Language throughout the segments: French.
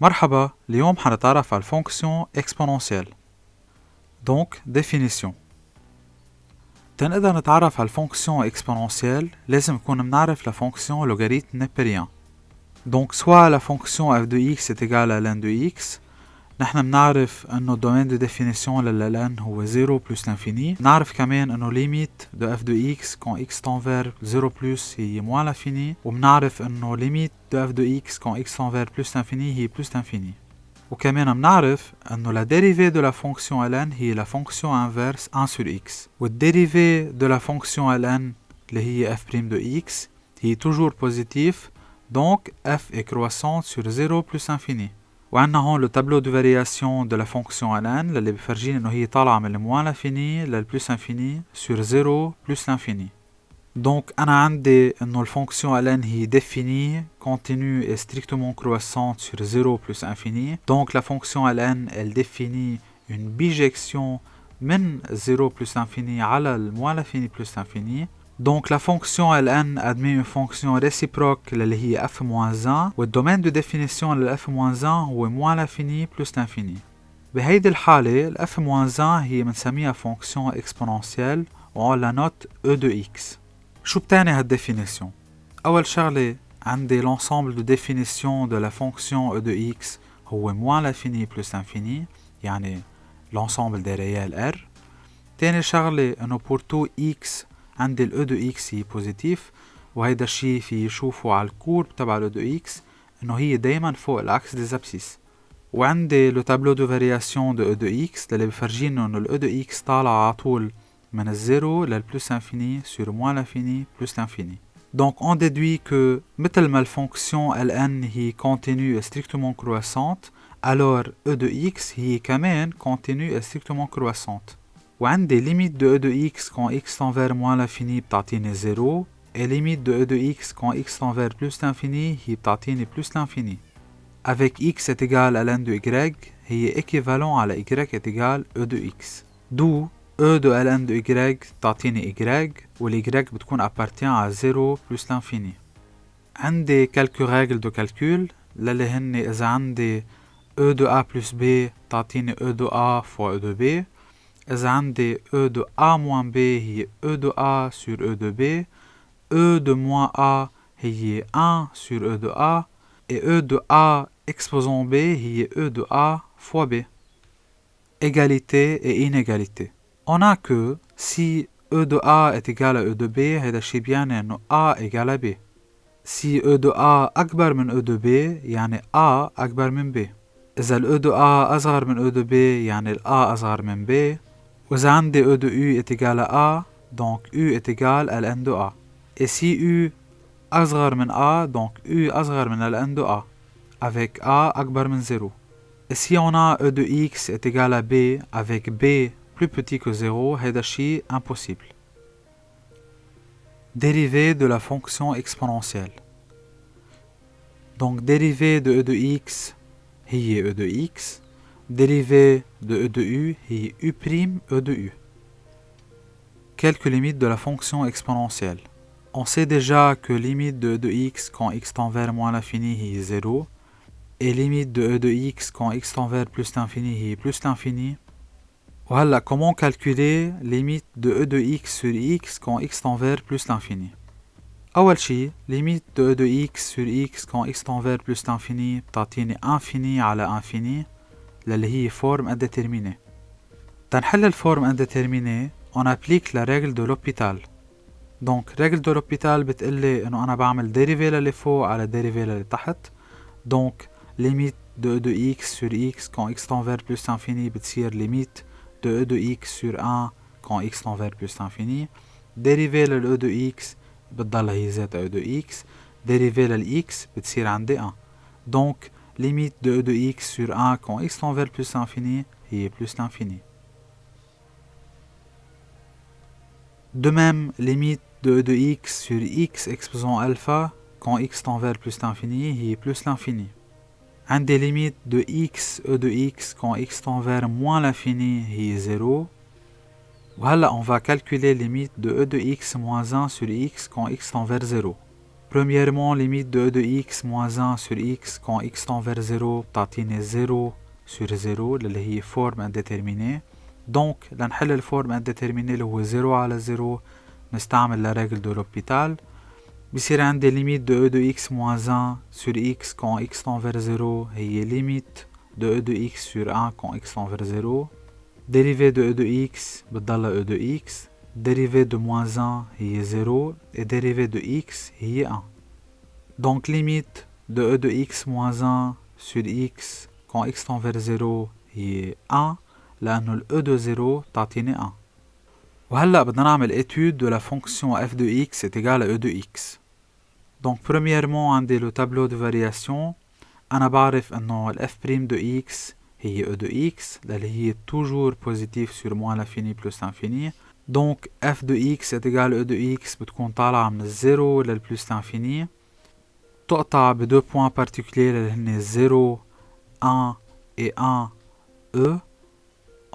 مرحبا، اليوم حنتعرف على الفونكسيون exponentielle. Donc, définition. تنقدر نتعرف على الفونكسيون exponentielle لازم نكون منعرف لفونكسيون لوغاريتم نابليان. Donc, soit la fonction f de x est égale à ln de x, نحن بنعرف انه الدومين دو ديفينيسيون للn هو 0 plus l'infini. نعرف كمان انه ليميت دو f de x quand x tend vers 0 plus هي moins l'infini. وبنعرف انه ليميت دو f de x quand x tend vers plus l'infini هي plus l'infini. وكمان بنعرف انه la dérivée de la fonction ln هي la fonction inverse 1 sur x. والدérivée de la fonction ln اللي هي f' de x هي toujours positif. Donc f est croissante sur 0 plus infini. وعندنا هون لو تابلو دو فارياسيون دو لا فونكسيون ln اللي بفرجينا انه هي طالعه من الموان لانفيني للبلوس انفيني سور 0 بلوس لانفيني. دونك انا عندي انه الفونكسيون ln هي définie, continue et strictement croissante sur 0 plus infini. Donc la fonction ln elle définit une bijection من 0 plus infini على الموان لانفيني plus l'infini. Donc la fonction ln admet une fonction réciproque اللي هي f-1 والدومين دو ديفينيسيون للf-1 هو moins l'infini plus l'infini. بهيدي الحالة الf-1 هي بنسميها فونكسيون exponentielle وعلى لا نوت e de x. شو بتعني هالديفينيسيون؟ أول شغلة عندي l'ensemble de définition de la fonction e de x هو moins l'infini plus l'infini يعني l'ensemble des réels r. تاني شغلة انه pour tout x عندي ال e de x هي بوزيتيف وهيدا الشي في يشوفوا على الكورب تبع ال e de x انه هي دايما فوق الاكس دي زابسيس. وعندي لو تابلو دو فارياسيون دو e de x اللي بفرجينا انه ال e de x طالع على طول من الزيرو للبلوس انفيني sur moins l'infini plus l'infini. Donc on déduit que مثل ما الفونكسيون ln هي continue et strictement croissante alors e de x هي كمان continue et strictement croissante. وعندي limite de e de x quand x tend vers moins l'infini بتعطيني 0 et limite de e de x quand x tend vers plus l'infini هي بتعطيني plus l'infini. Avec x est égal à ln de y هي équivalent à la y est égal e de x. D'où e de ln de y تعطيني y وال y بتكون appartient à 0 plus l'infini. عندي quelques règles de calcul للي هن إذا عندي e de a plus b تعطيني e de a fois e de b. إذا عندي e de a moins b هي e de a sur e de b. e de moins a هي 1 sur e de a. Et e de a exposant b هي e de a fois b. Égalité et inégalité. On a que si e de a est égal à e de b هيدا الشي بيعني انه a égale à b. Si e de a أكبر من e de b يعني a أكبر من b. إذا ال e de a أصغر من e de b يعني ال a أصغر من b. وإذا عندي e de u est égal à a donc u est égal à ln de a. Et si u أصغر من a donc u أصغر من ln de a avec a أكبر من 0. Et si on a e de x est égal à b avec b plus petit que 0 هيدا الشي impossible. Dérivée de la fonction exponentielle. Donc dérivée de e de x هي e de x. Dérivée de e de u هي u' e de u. Quelques limites de la fonction exponentielle. On sait déjà que limite de e de x quand x tend vers moins l'infini est 0 et limite de e de x quand x tend vers plus l'infini est plus l'infini. وهلا comment calculer limite de e de x sur x quand x tend vers plus l'infini. أول شي limite de e de x sur x quand x tend vers plus l'infini بتعطيني infini على infini اللي هي forme indéterminée. تنحل الفورم indéterminée on applique la règle de l'hôpital. Donc règle de l'hôpital بتقلي انه انا بعمل dérivé للي فوق على dérivé للي تحت. Donc limite de e de x sur x quand x tend vers plus l'infini بتصير limite de e de x sur 1 quand x tend vers plus l'infini. dérivé لل e de x بتضل هي ذات e de x. dérivé لل x بتصير عندي 1. Donc limite de e de x sur 1 quand x tend vers plus l'infini هي plus l'infini. De même, limite de e de x sur x exposant alpha quand x tend vers plus l'infini est plus l'infini. عندي limite de x e de x quand x tend vers moins l'infini est 0. وهلا on va calculer limite de e de x moins 1 sur x quand x tend vers 0. premièrement limite de e de x moins 1 sur x quand x tend vers 0 بتعطيني 0 sur 0 اللي هي forme indéterminée. donc لنحل الفورم indéterminée اللي هو 0 على 0 نستعمل la règle de l'hôpital. بصير عندي limite de e de x moins 1 sur x quand x tend vers 0 هي limite de e de x sur 1 quand x tend vers 0. dérivée de e de x بتضل e de x. dérivée de moins 1 هي 0 et dérivée de x هي 1. donc limite de e de x moins 1 sur x quand x tend vers 0 هي 1 لأنه ال e de 0 تعطيني 1. وهلأ بدنا نعمل étude de la fonction f de x est égale à e de x. donc premièrement عندي le tableau de variation. أنا بعرف إنه ال f' de x هي e de x اللي هي toujours positif sur moins l'infini plus l'infini. donc f de x est égal à e de x بتكون طالعة من 0 لل plus l'infini. تقطع ب 2 points particuliers اللي هن 0 1 et 1 e.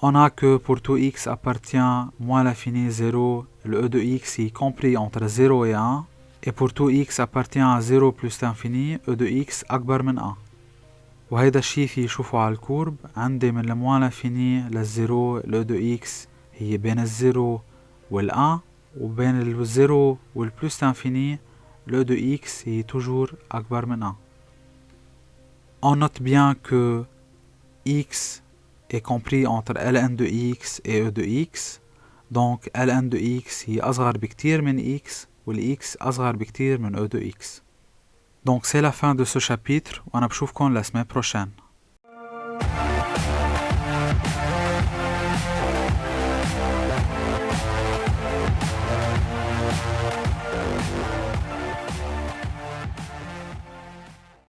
on a que pour tout x appartient moins l'infini 0 le e de x est compris entre 0 et 1 et pour tout x appartient à 0 plus l'infini e de x أكبر من 1. وهيدا الشي في يشوفه على الكورب. عندي من الموان لانفيني للزيرو ال e de x هي بين الزيرو والان وبين الزيرو والبلس لانفيني ال e de x هي toujours أكبر من 1. on note bien que x est compris entre ln de x et e de x. donc ln de x هي أصغر بكتير من x والx أصغر بكتير من e de x. donc c'est la fin de ce chapitre وأنا بشوفكم la semaine prochaine.